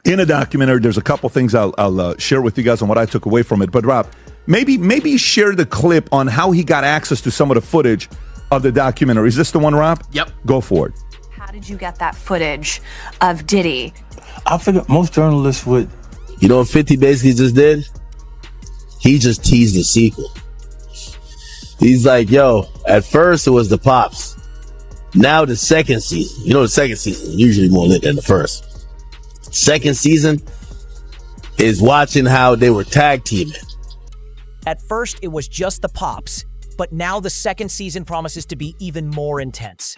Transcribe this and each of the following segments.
in a documentary. There's a couple things I'll share with you guys on what I took away from it. But Rob, maybe share the clip on how he got access to some of the footage of the documentary. Is this the one, Rob? Yep. Go for it. How did you get that footage of Diddy? I figure most journalists would. You know what 50 basically just did? He just teased the sequel. He's like, yo, at first it was the Pops. Now the second season. You know the second season is usually more lit than the first. Second season is watching how they were tag teaming. At first it was just the Pops, but now the second season promises to be even more intense.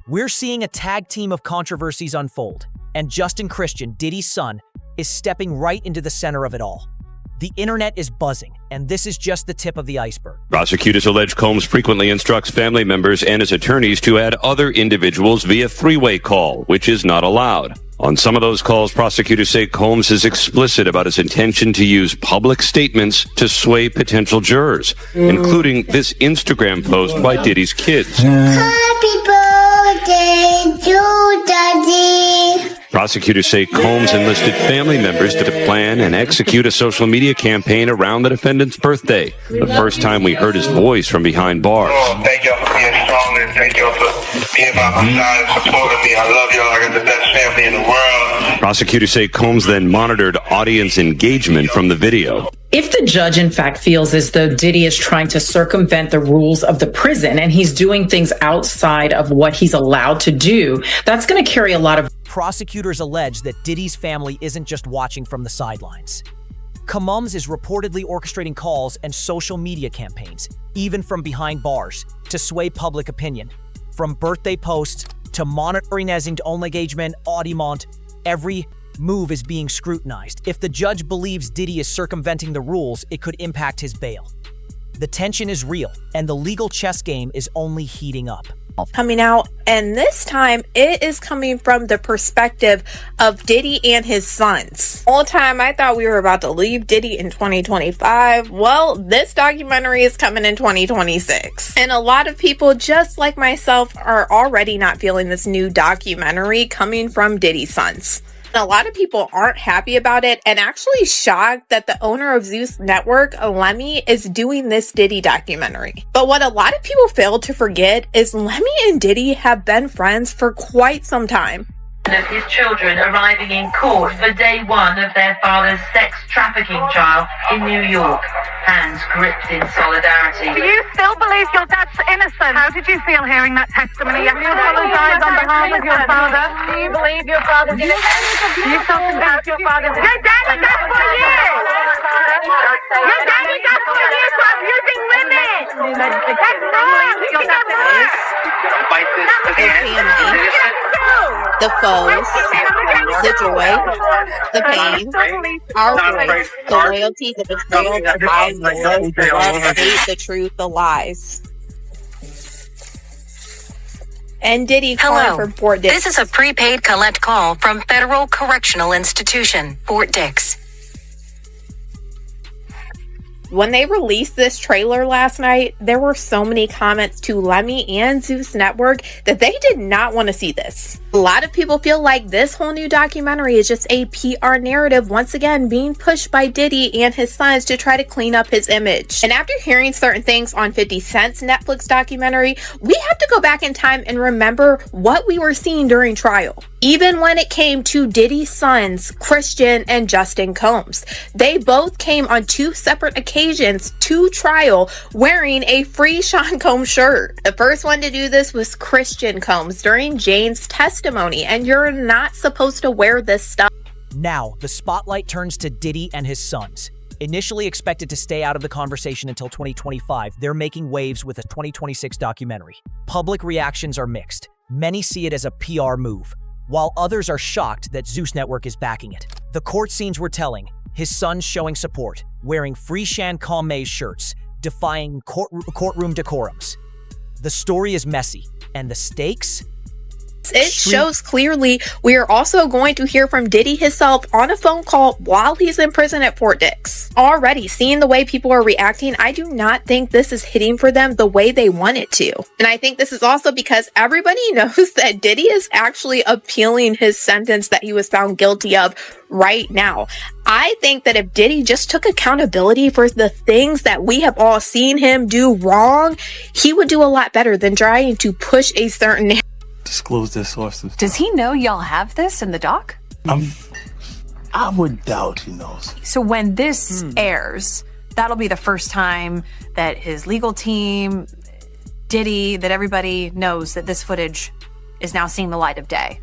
We're seeing a tag team of controversies unfold, and Justin Christian, Diddy's son, is stepping right into the center of it all. The internet is buzzing, and this is just the tip of the iceberg. Prosecutors allege Combs frequently instructs family members and his attorneys to add other individuals via three-way call, which is not allowed. On some of those calls, prosecutors say Combs is explicit about his intention to use public statements to sway potential jurors, including this Instagram post by Diddy's kids. Happy birthday to Daddy. Prosecutors say Combs enlisted family members to plan and execute a social media campaign around the defendant's birthday, the first time we heard his voice from behind bars. Oh, thank y'all for being strong and thank y'all for being by my side and supporting me. I love y'all. I got the best family in the world. Prosecutors say Combs then monitored audience engagement from the video. If the judge, in fact, feels as though Diddy is trying to circumvent the rules of the prison and he's doing things outside of what he's allowed to do, that's going to carry a lot of... Prosecutors allege that Diddy's family isn't just watching from the sidelines. Combs is reportedly orchestrating calls and social media campaigns, even from behind bars, to sway public opinion. From birthday posts to monitoring his own engagement, audiment, every move is being scrutinized. If the judge believes Diddy is circumventing the rules, it could impact his bail. The tension is real, and the legal chess game is only heating up. Coming out, and this time it is coming from the perspective of Diddy and his sons. All the time I thought we were about to leave Diddy in 2025. Well, this documentary is coming in 2026. And a lot of people, just like myself, are already not feeling this new documentary coming from Diddy's sons. A lot of people aren't happy about it and actually shocked that the owner of Zeus Network, Lemmy, is doing this Diddy documentary. But what a lot of people fail to forget is Lemmy and Diddy have been friends for quite some time. Of his children arriving in court for day one of their father's sex trafficking trial in New York. Hands gripped in solidarity. Do you still believe your dad's innocent? How did you feel hearing that testimony? Have you apologized on behalf of your father? Do you believe your father's innocent? Do you still think your father's innocent? Your dad is up for you! Your dad is up for you for abusing women! That's wrong! You can have more! The foes, the joy, the pain, our voice, the loyalty, the betrayal, the lies, the love, the hate, the truth, the lies. And Diddy calling for Fort Dix. This is a prepaid collect call from Federal Correctional Institution, Fort Dix. When they released this trailer last night, there were so many comments to Lemmy and Zeus Network that they did not want to see this. A lot of people feel like this whole new documentary is just a PR narrative once again being pushed by Diddy and his sons to try to clean up his image. And after hearing certain things on 50 Cent's Netflix documentary, we have to go back in time and remember what we were seeing during trial. Even when it came to Diddy's sons, Christian and Justin Combs, they both came on two separate occasions to trial wearing a Free Sean Combs shirt. The first one to do this was Christian Combs during Jane's testimony, and you're not supposed to wear this stuff. Now, the spotlight turns to Diddy and his sons. Initially expected to stay out of the conversation until 2025, they're making waves with a 2026 documentary. Public reactions are mixed. Many see it as a PR move, while others are shocked that Zeus Network is backing it. The court scenes were telling, his sons showing support, wearing Free Sean Combs shirts, defying courtroom decorums. The story is messy, and the stakes? It shows clearly we are also going to hear from Diddy himself on a phone call while he's in prison at Fort Dix. Already, seeing the way people are reacting, I do not think this is hitting for them the way they want it to. And I think this is also because everybody knows that Diddy is actually appealing his sentence that he was found guilty of right now. I think that if Diddy just took accountability for the things that we have all seen him do wrong, he would do a lot better than trying to push a certain disclose their sources. Does he know y'all have this in the doc? I would doubt he knows. So when this airs, that'll be the first time that his legal team, Diddy, that everybody knows that this footage is now seeing the light of day.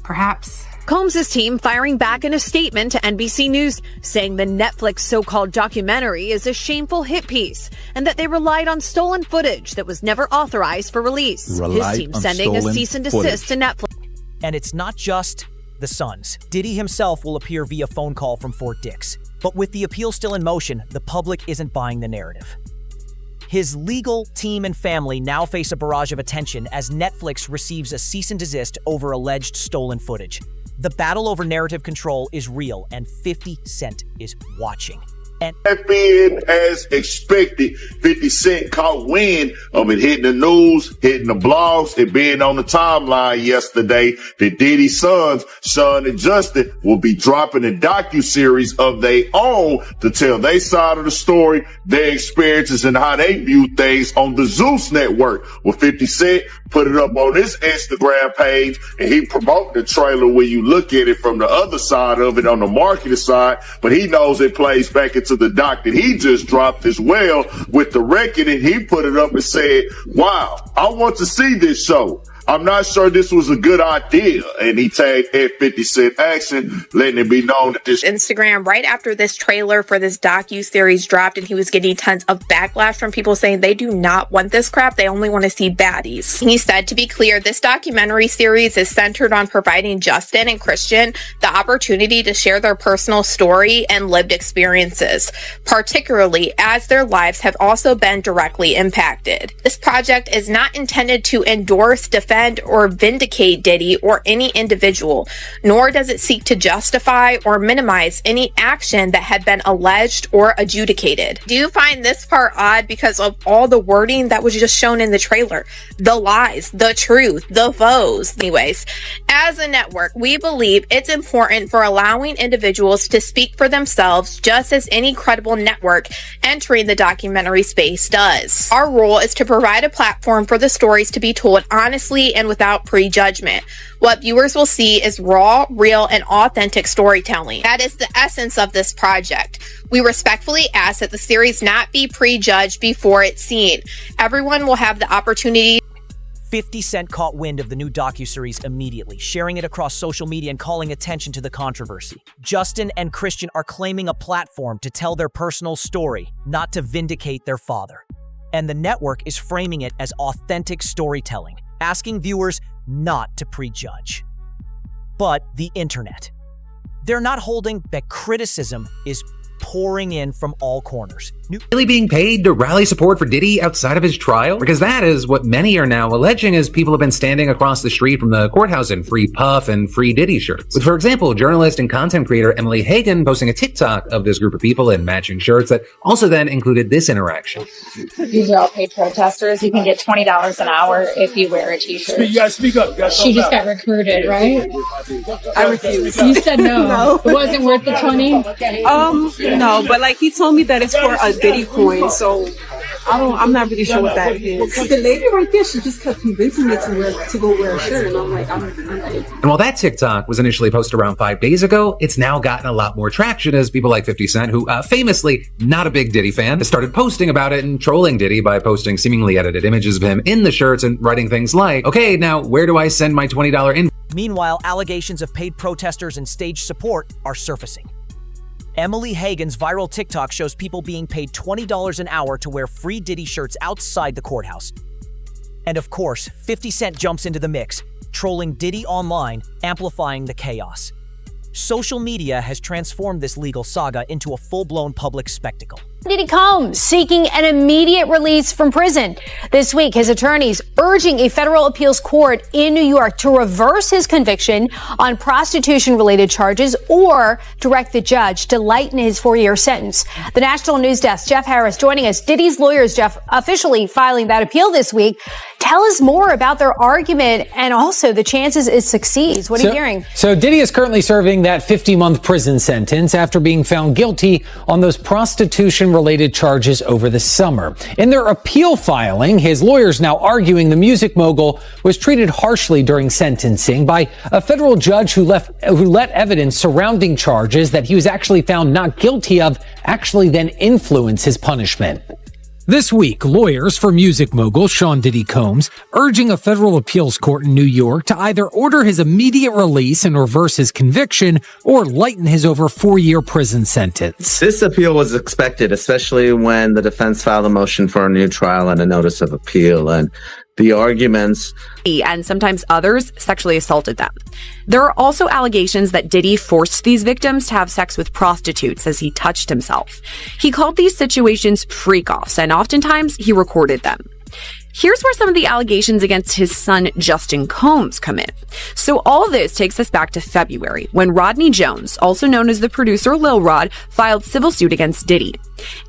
Perhaps. Combs' team firing back in a statement to NBC News, saying the Netflix so-called documentary is a shameful hit piece and that they relied on stolen footage that was never authorized for release. His team sending a cease and desist to Netflix. And it's not just the Sons. Diddy himself will appear via phone call from Fort Dix. But with the appeal still in motion, the public isn't buying the narrative. His legal team and family now face a barrage of attention as Netflix receives a cease and desist over alleged stolen footage. The battle over narrative control is real, and 50 Cent is watching. And being as expected, 50 Cent caught wind of it hitting the news, hitting the blogs, and being on the timeline yesterday that Diddy's sons, Sean and Justin, will be dropping a docuseries of their own to tell their side of the story, their experiences, and how they view things on the Zeus network. Well, 50 Cent put it up on his Instagram page, and he promoted the trailer where you look at it from the other side of it on the marketing side, but he knows it plays back into the doc that he just dropped as well with the record, and he put it up and said, wow, I want to see this show. I'm not sure this was a good idea. And he tagged at 50 Cent Action, letting it be known that this Instagram right after this trailer for this docu-series dropped, and he was getting tons of backlash from people saying they do not want this crap. They only want to see baddies. He said, to be clear, this documentary series is centered on providing Justin and Christian the opportunity to share their personal story and lived experiences, particularly as their lives have also been directly impacted. This project is not intended to endorse, defend, or vindicate Diddy or any individual, nor does it seek to justify or minimize any action that had been alleged or adjudicated. Do you find this part odd because of all the wording that was just shown in the trailer? The lies, the truth, the foes. Anyways, as a network, we believe it's important for allowing individuals to speak for themselves, just as any credible network entering the documentary space does. Our role is to provide a platform for the stories to be told honestly and without prejudgment. What viewers will see is raw, real, and authentic storytelling. That is the essence of this project. We respectfully ask that the series not be prejudged before it's seen. Everyone will have the opportunity. 50 Cent caught wind of the new docuseries immediately, sharing it across social media and calling attention to the controversy. Justin and Christian are claiming a platform to tell their personal story, not to vindicate their father. And the network is framing it as authentic storytelling, asking viewers not to prejudge. But the internet, they're not holding that criticism is pouring in from all corners. Really being paid to rally support for Diddy outside of his trial? Because that is what many are now alleging, as people have been standing across the street from the courthouse in free Puff and free Diddy shirts. With, for example, journalist and content creator Emily Hagan posting a TikTok of this group of people in matching shirts that also then included this interaction. These are all paid protesters. You can get $20 an hour if you wear a t-shirt. You gotta speak up. She just got recruited, right? I refuse. You said no. No. It wasn't worth the 20? No, but like he told me that it's for a Diddy coin, so I'm not really sure what that is. Well, the lady right there, she just kept convincing me to go wear a shirt, and I'm like, I'm And while that TikTok was initially posted around 5 days ago, it's now gotten a lot more traction as people like 50 Cent, who famously not a big Diddy fan, has started posting about it and trolling Diddy by posting seemingly edited images of him in the shirts and writing things like, okay, now where do I send my $20 invoice? Meanwhile, allegations of paid protesters and staged support are surfacing. Emily Hagan's viral TikTok shows people being paid $20 an hour to wear free Diddy shirts outside the courthouse. And of course, 50 Cent jumps into the mix, trolling Diddy online, amplifying the chaos. Social media has transformed this legal saga into a full-blown public spectacle. Diddy Combs seeking an immediate release from prison. This week, his attorneys urging a federal appeals court in New York to reverse his conviction on prostitution-related charges or direct the judge to lighten his 4-year sentence. The National News Desk, Jeff Harris, joining us. Diddy's lawyers, Jeff, officially filing that appeal this week. Tell us more about their argument and also the chances it succeeds. What are you hearing? So Diddy is currently serving that 50-month prison sentence after being found guilty on those prostitution-related charges over the summer. In their appeal filing, his lawyers now arguing the music mogul was treated harshly during sentencing by a federal judge who let evidence surrounding charges that he was actually found not guilty of actually then influence his punishment. This week, lawyers for music mogul Sean Diddy Combs urging a federal appeals court in New York to either order his immediate release and reverse his conviction or lighten his over 4-year prison sentence. This appeal was expected, especially when the defense filed a motion for a new trial and a notice of appeal. And the arguments. And sometimes others sexually assaulted them. There are also allegations that Diddy forced these victims to have sex with prostitutes as he touched himself. He called these situations freak-offs, and oftentimes he recorded them. Here's where some of the allegations against his son, Justin Combs, come in. So all this takes us back to February, when Rodney Jones, also known as the producer Lil Rod, filed civil suit against Diddy.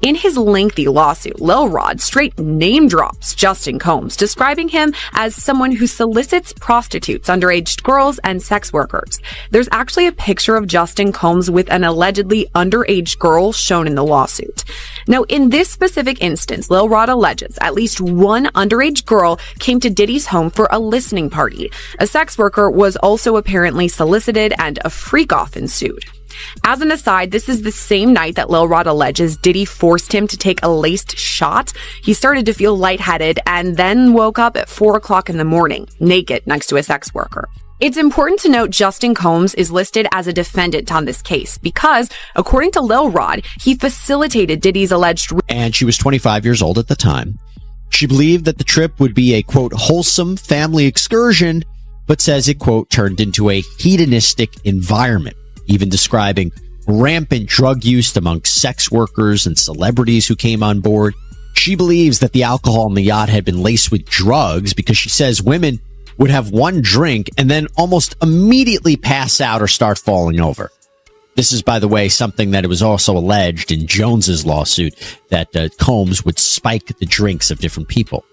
In his lengthy lawsuit, Lil Rod straight name drops Justin Combs, describing him as someone who solicits prostitutes, underage girls, and sex workers. There's actually a picture of Justin Combs with an allegedly underage girl shown in the lawsuit. Now, in this specific instance, Lil Rod alleges at least one underage girl came to Diddy's home for a listening party. A sex worker was also apparently solicited, and a freak-off ensued. As an aside, this is the same night that Lil Rod alleges Diddy forced him to take a laced shot. He started to feel lightheaded and then woke up at 4 o'clock in the morning, naked next to a sex worker. It's important to note Justin Combs is listed as a defendant on this case because, according to Lil Rod, he facilitated Diddy's alleged... And she was 25 years old at the time. She believed that the trip would be a, quote, wholesome family excursion, but says it, quote, turned into a hedonistic environment, even describing rampant drug use among sex workers and celebrities who came on board. She believes that the alcohol on the yacht had been laced with drugs because she says women would have one drink and then almost immediately pass out or start falling over. This is, by the way, something that it was also alleged in Jones's lawsuit that Combs would spike the drinks of different people.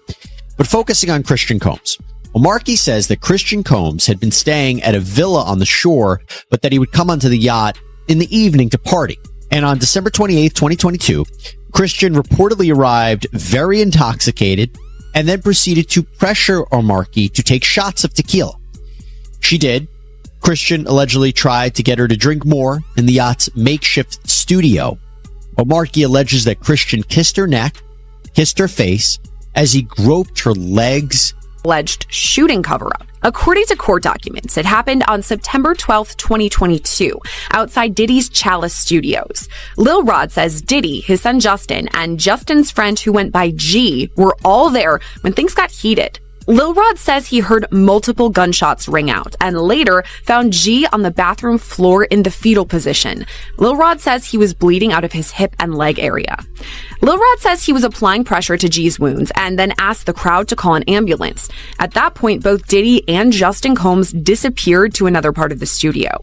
But focusing on Christian Combs, Markey says that Christian Combs had been staying at a villa on the shore, but that he would come onto the yacht in the evening to party. And on December 28th, 2022, Christian reportedly arrived very intoxicated and then proceeded to pressure Markey to take shots of tequila. She did. Christian allegedly tried to get her to drink more in the yacht's makeshift studio. Markey alleges that Christian kissed her neck, kissed her face, as he groped her legs. Alleged shooting cover-up. According to court documents, it happened on September 12th, 2022, outside Diddy's Chalice Studios. Lil Rod says Diddy, his son Justin, and Justin's friend who went by G were all there when things got heated. Lil Rod says he heard multiple gunshots ring out and later found G on the bathroom floor in the fetal position. Lil Rod says he was bleeding out of his hip and leg area. Lil Rod says he was applying pressure to G's wounds and then asked the crowd to call an ambulance. At that point, both Diddy and Justin Combs disappeared to another part of the studio.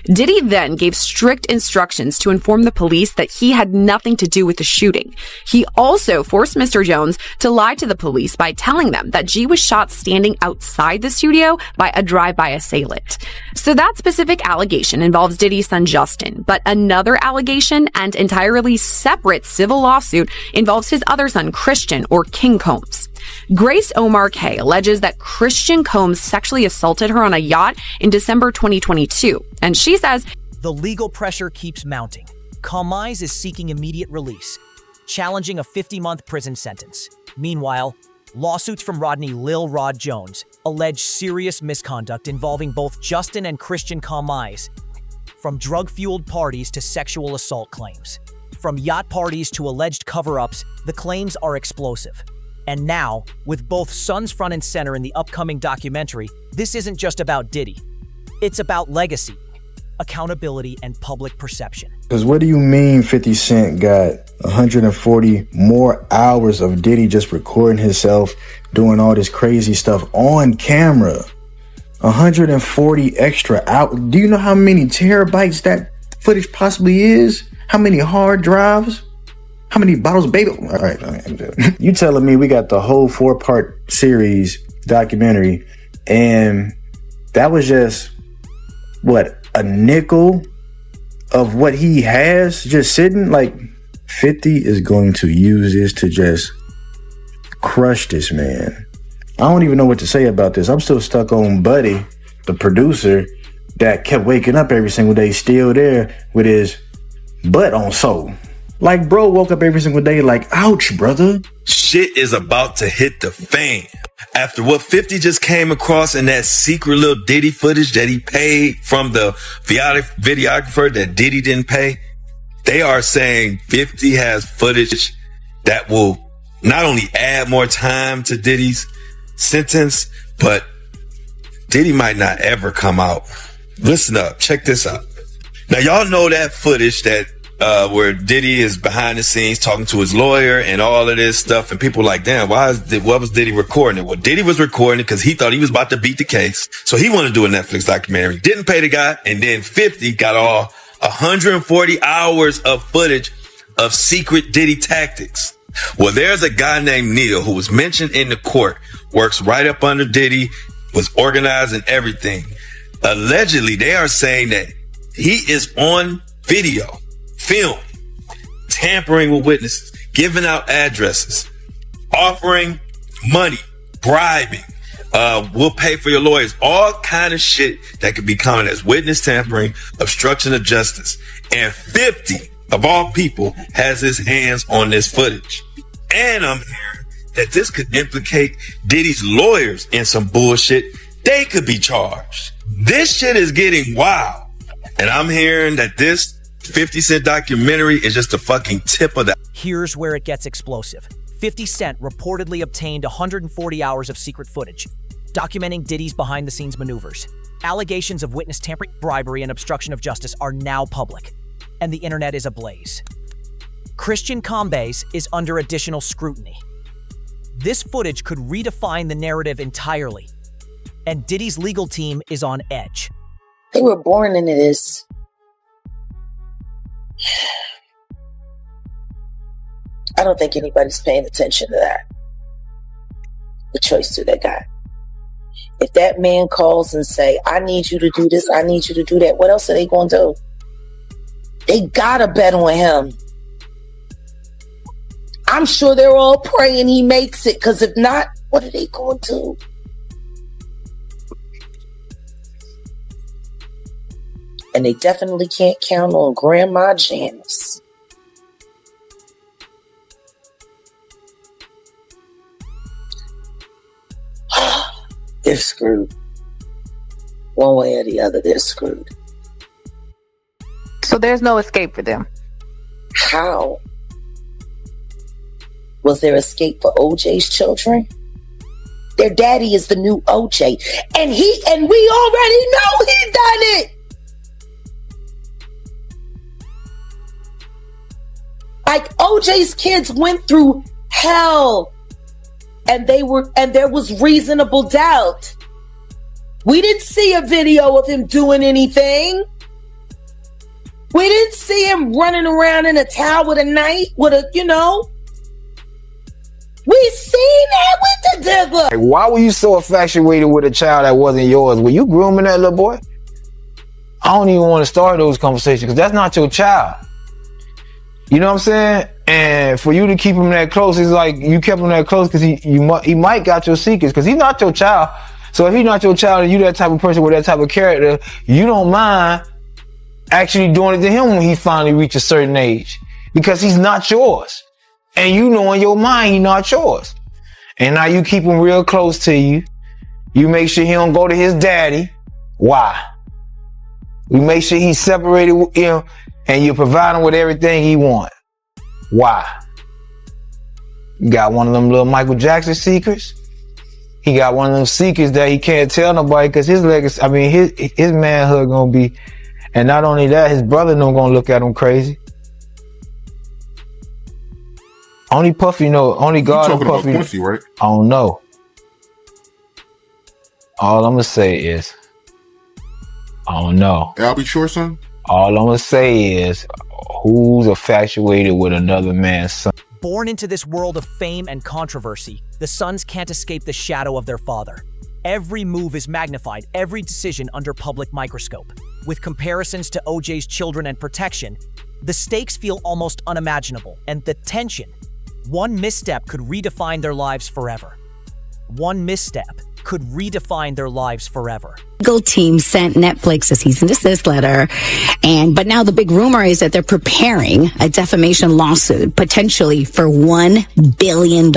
Diddy then gave strict instructions to inform the police that he had nothing to do with the shooting. He also forced Mr. Jones to lie to the police by telling them that G was shot standing outside the studio by a drive-by assailant. So that specific allegation involves Diddy's son Justin, but another allegation and entirely separate civil lawsuit involves his other son, Christian, or King Combs. Grace Omar K alleges that Christian Combs sexually assaulted her on a yacht in December 2022, and she says, the legal pressure keeps mounting. Combs is seeking immediate release, challenging a 50-month prison sentence. Meanwhile, lawsuits from Rodney Lil Rod Jones allege serious misconduct involving both Justin and Christian Combs, from drug-fueled parties to sexual assault claims. From yacht parties to alleged cover-ups, the claims are explosive. And now, with both sons front and center in the upcoming documentary, this isn't just about Diddy. It's about legacy. accountability, and public perception. Because what do you mean 50 Cent got 140 more hours of Diddy just recording himself doing all this crazy stuff on camera? 140 extra hours. Do you know how many terabytes that footage possibly is? How many hard drives? How many bottles of baby? All right. You telling me we got the whole 4-part series documentary and that was just, what, a nickel of what he has just sitting? Like, 50 is going to use this to just crush this man. I don't even know what to say about this. I'm still stuck on Buddy, the producer, that kept waking up every single day, still there with his butt on soul. Like, bro woke up every single day like, ouch, brother. Shit is about to hit the fan. After what 50 just came across in that secret little Diddy footage that he paid from the videographer that Diddy didn't pay, they are saying 50 has footage that will not only add more time to Diddy's sentence, but Diddy might not ever come out. Listen up. Check this out. Now, y'all know that footage that where Diddy is behind the scenes talking to his lawyer and all of this stuff, and people are like, damn, what was Diddy recording it? Well, Diddy was recording it because he thought he was about to beat the case. So he wanted to do a Netflix documentary. Didn't pay the guy, and then 50 got all 140 hours of footage of secret Diddy tactics. Well, there's a guy named Neil who was mentioned in the court, works right up under Diddy, was organizing everything. Allegedly, they are saying that he is on video, film, tampering with witnesses, giving out addresses, offering money, bribing, we'll pay for your lawyers, all kind of shit that could be counted as witness tampering, obstruction of justice. And 50, of all people, has his hands on this footage. And I'm hearing that this could implicate Diddy's lawyers in some bullshit. They could be charged. This shit is getting wild. And I'm hearing that this 50 Cent documentary is just the fucking tip of the... Here's where it gets explosive. 50 Cent reportedly obtained 140 hours of secret footage, documenting Diddy's behind-the-scenes maneuvers. Allegations of witness tampering, bribery, and obstruction of justice are now public, and the internet is ablaze. Christian Combes is under additional scrutiny. This footage could redefine the narrative entirely, and Diddy's legal team is on edge. They were born into this. I don't think anybody's paying attention to that. The choice they got. If that man calls and say, I need you to do this, I need you to do that, what else are they going to do? They gotta bet on him. I'm sure they're all praying he makes it, because if not, what are they going to do? And they definitely can't count on Grandma Janice. They're screwed. One way or the other, they're screwed. So there's no escape for them. How? Was there escape for OJ's children? Their daddy is the new OJ. And we already know he done it. Like, OJ's kids went through hell, and there was reasonable doubt. We didn't see a video of him doing anything. We didn't see him running around in a towel with a knife, We seen that with the digger. Like, why were you so infatuated with a child that wasn't yours? Were you grooming that little boy? I don't even want to start those conversations, because that's not your child. You know what I'm saying? And for you to keep him that close, it's like you kept him that close because he might got your secrets, because he's not your child. So if he's not your child and you that type of person with that type of character, you don't mind actually doing it to him when he finally reaches a certain age, because he's not yours. And you know in your mind he's not yours. And now you keep him real close to you. You make sure he don't go to his daddy. Why? You make sure he's separated with him. And you provide him with everything he wants. Why? You got one of them little Michael Jackson secrets. He got one of them secrets that he can't tell nobody, because his legacy, his manhood gonna be And not only that, his brother no gonna look at him crazy. Only Puffy know. Only God and Puffy. Quincy, right? I don't know. All I'm gonna say is, I don't know. I'll be sure, son. All I'm gonna say is, who's infatuated with another man's son? Born into this world of fame and controversy, the sons can't escape the shadow of their father. Every move is magnified, every decision under public microscope. With comparisons to OJ's children and protection, the stakes feel almost unimaginable, and the tension. One misstep could redefine their lives forever. One misstep could redefine their lives forever. Legal team sent Netflix a cease and desist letter, but now the big rumor is that they're preparing a defamation lawsuit, potentially for $1 billion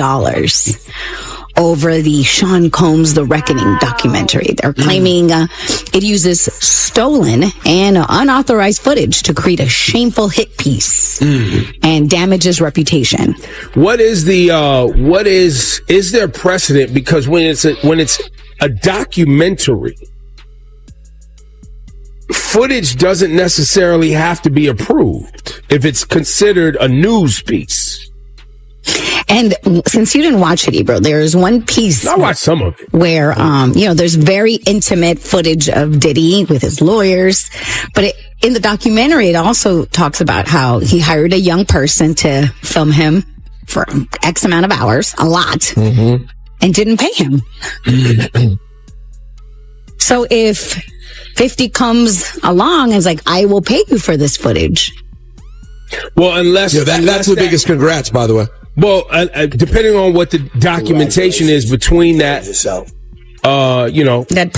over the Sean Combs The Reckoning documentary. They're claiming it uses stolen and unauthorized footage to create a shameful hit piece and damages reputation. What is is there precedent? Because when it's a documentary, footage doesn't necessarily have to be approved if it's considered a news piece. And since you didn't watch it, Ebro, there's one piece. I watched some of it. Where, there's very intimate footage of Diddy with his lawyers. But in the documentary, it also talks about how he hired a young person to film him for X amount of hours, a lot, and didn't pay him. So if 50 comes along and is like, I will pay you for this footage. Well, unless that's the biggest congrats, by the way. Well, depending on what the documentation is between that, that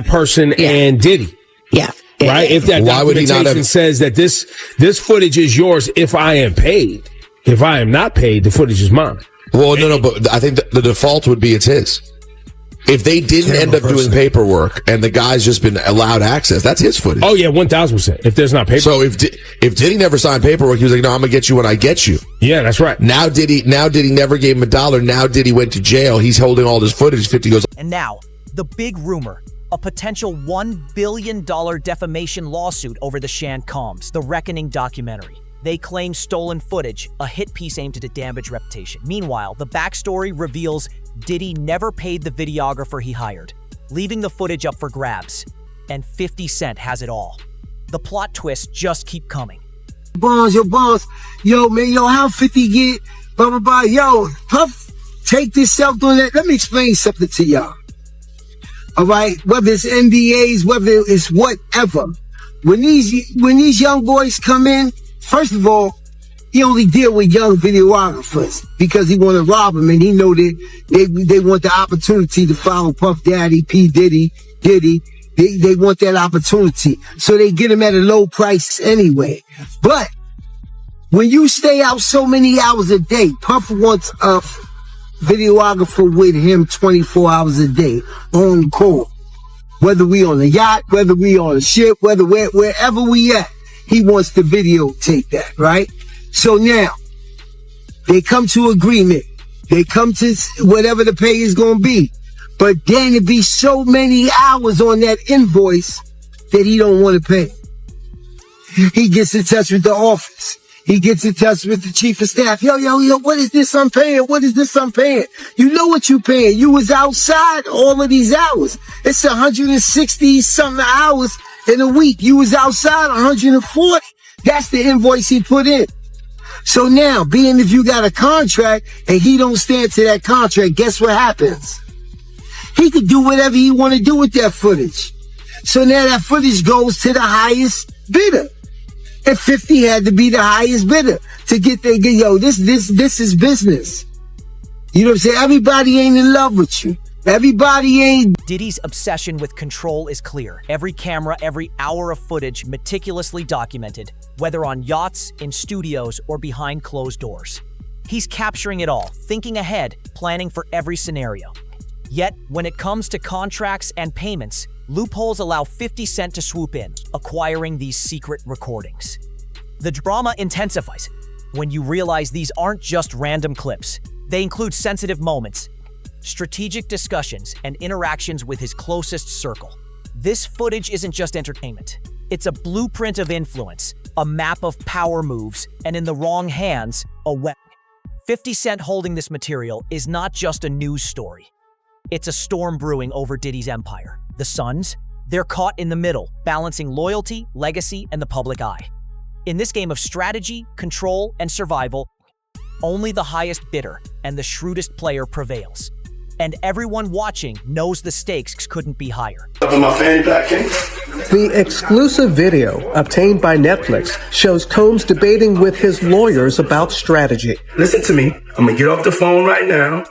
person and Diddy. Yeah. Right. If that documentation says that this footage is yours, if I am paid, if I am not paid, the footage is mine. Well, no, but I think the default would be it's his. If they didn't end up doing paperwork and the guy's just been allowed access, that's his footage. Oh yeah, 1,000%. If there's not paperwork. So if Diddy never signed paperwork, he was like, "No, I'm gonna get you when I get you." Yeah, that's right. Now Diddy never gave him $1. Now Diddy went to jail. He's holding all this footage. 50 goes. And now the big rumor: a potential $1 billion defamation lawsuit over the Sean Combs The Reckoning documentary. They claim stolen footage, a hit piece aimed at damage reputation. Meanwhile, the backstory reveals Diddy never paid the videographer he hired, leaving the footage up for grabs. And 50 Cent has it all. The plot twists just keep coming. Bonds, yo, man, how 50 get, blah, blah, blah. Yo, Puff, take this self doing that. Let me explain something to y'all. All right, whether it's NDAs, whether it's whatever. When these young boys come in, first of all, he only deal with young videographers because he want to rob them, and he know that they want the opportunity to follow Puff Daddy, P. Diddy. They want that opportunity. So they get him at a low price anyway. But when you stay out so many hours a day, Puff wants a videographer with him 24 hours a day on call. Whether we on a yacht, whether we on a ship, wherever we at, he wants to videotape that, right? So now, they come to agreement. They come to whatever the pay is going to be. But then it be so many hours on that invoice that he don't want to pay. He gets in touch with the office. He gets in touch with the chief of staff. Yo, what is this I'm paying? What is this I'm paying? You know what you paying. You was outside all of these hours. It's 160 something hours in a week. You was outside 140. That's the invoice he put in. So now, being if you got a contract and he don't stand to that contract, guess what happens? He could do whatever he want to do with that footage. So now that footage goes to the highest bidder. And 50 had to be the highest bidder to get this is business. You know what I'm saying? Everybody ain't in love with you. Everybody ain't. Diddy's obsession with control is clear. Every camera, every hour of footage meticulously documented, whether on yachts, in studios, or behind closed doors. He's capturing it all, thinking ahead, planning for every scenario. Yet, when it comes to contracts and payments, loopholes allow 50 Cent to swoop in, acquiring these secret recordings. The drama intensifies when you realize these aren't just random clips. They include sensitive moments, strategic discussions, and interactions with his closest circle. This footage isn't just entertainment. It's a blueprint of influence, a map of power moves, and in the wrong hands, a weapon. 50 Cent holding this material is not just a news story. It's a storm brewing over Diddy's empire. The Sons, they're caught in the middle, balancing loyalty, legacy, and the public eye. In this game of strategy, control, and survival, only the highest bidder and the shrewdest player prevails. And everyone watching knows the stakes couldn't be higher. The exclusive video obtained by Netflix shows Combs debating with his lawyers about strategy. Listen to me. I'm going to get off the phone right now,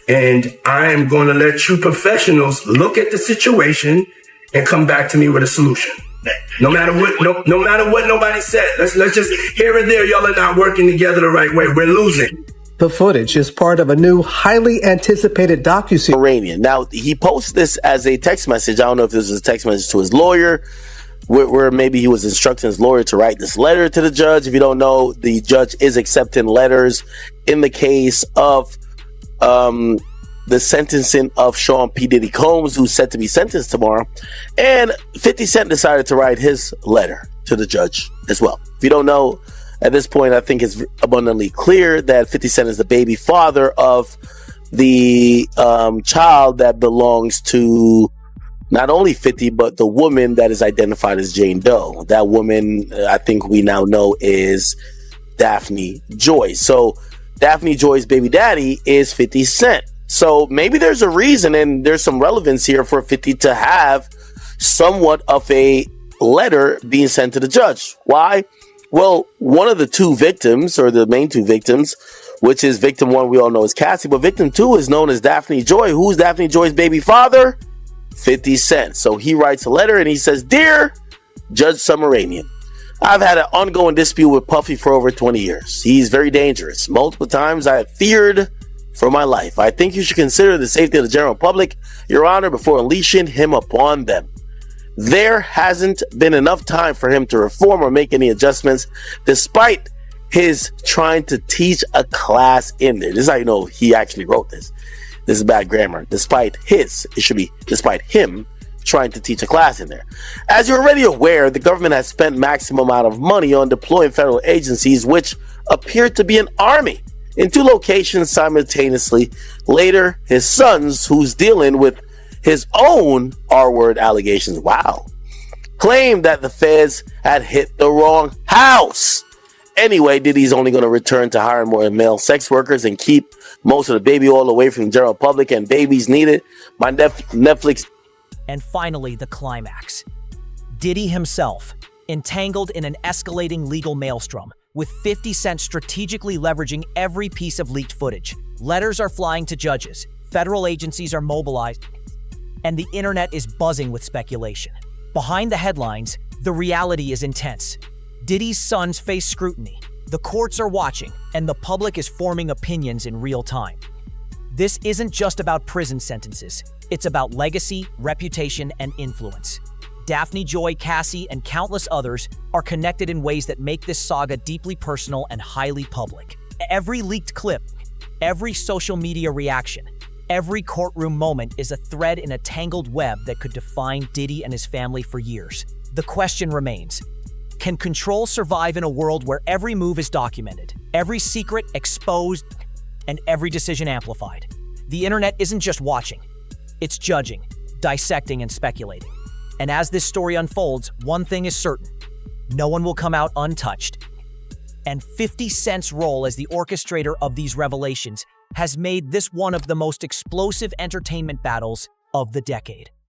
and I am going to let you professionals look at the situation and come back to me with a solution. No matter what, no matter what nobody said. Let's just here and there, y'all are not working together the right way. We're losing. The footage is part of a new, highly anticipated docuseries. Iranian. Now, he posts this as a text message. I don't know if this was a text message to his lawyer, where maybe he was instructing his lawyer to write this letter to the judge. If you don't know, the judge is accepting letters in the case of the sentencing of Sean P. Diddy Combs, who's set to be sentenced tomorrow. And 50 Cent decided to write his letter to the judge as well. If you don't know, at this point, I think it's abundantly clear that 50 Cent is the baby father of the child that belongs to not only 50, but the woman that is identified as Jane Doe. That woman, I think we now know, is Daphne Joy. So Daphne Joy's baby daddy is 50 Cent. So maybe there's a reason and there's some relevance here for 50 to have somewhat of a letter being sent to the judge. Why? Well, one of the two victims, or the main two victims, which is victim one, we all know is Cassie, but victim two is known as Daphne Joy. Who's Daphne Joy's baby father? 50 Cent. So he writes a letter and he says, "Dear Judge Summarian, I've had an ongoing dispute with Puffy for over 20 years. He's very dangerous. Multiple times I have feared for my life. I think you should consider the safety of the general public, Your Honor, before unleashing him upon them. There hasn't been enough time for him to reform or make any adjustments, despite his trying to teach a class in there." This is how you know he actually wrote this. This is bad grammar. Despite him trying to teach a class in there. As you're already aware, the government has spent maximum amount of money on deploying federal agencies, which appear to be an army, in two locations simultaneously. Later, his sons, who's dealing with his own R-word allegations, claimed that the feds had hit the wrong house. Anyway, Diddy's only going to return to hiring more male sex workers and keep most of the baby oil away from the general public, and babies needed. My Netflix. And finally, the climax. Diddy himself, entangled in an escalating legal maelstrom, with 50 Cent strategically leveraging every piece of leaked footage. Letters are flying to judges, federal agencies are mobilized, and the internet is buzzing with speculation. Behind the headlines, the reality is intense. Diddy's sons face scrutiny, the courts are watching, and the public is forming opinions in real time. This isn't just about prison sentences, it's about legacy, reputation, and influence. Daphne Joy, Cassie, and countless others are connected in ways that make this saga deeply personal and highly public. Every leaked clip, every social media reaction, every courtroom moment is a thread in a tangled web that could define Diddy and his family for years. The question remains, can control survive in a world where every move is documented, every secret exposed, and every decision amplified? The internet isn't just watching, it's judging, dissecting, and speculating. And as this story unfolds, one thing is certain: no one will come out untouched. And 50 Cent's role as the orchestrator of these revelations has made this one of the most explosive entertainment battles of the decade.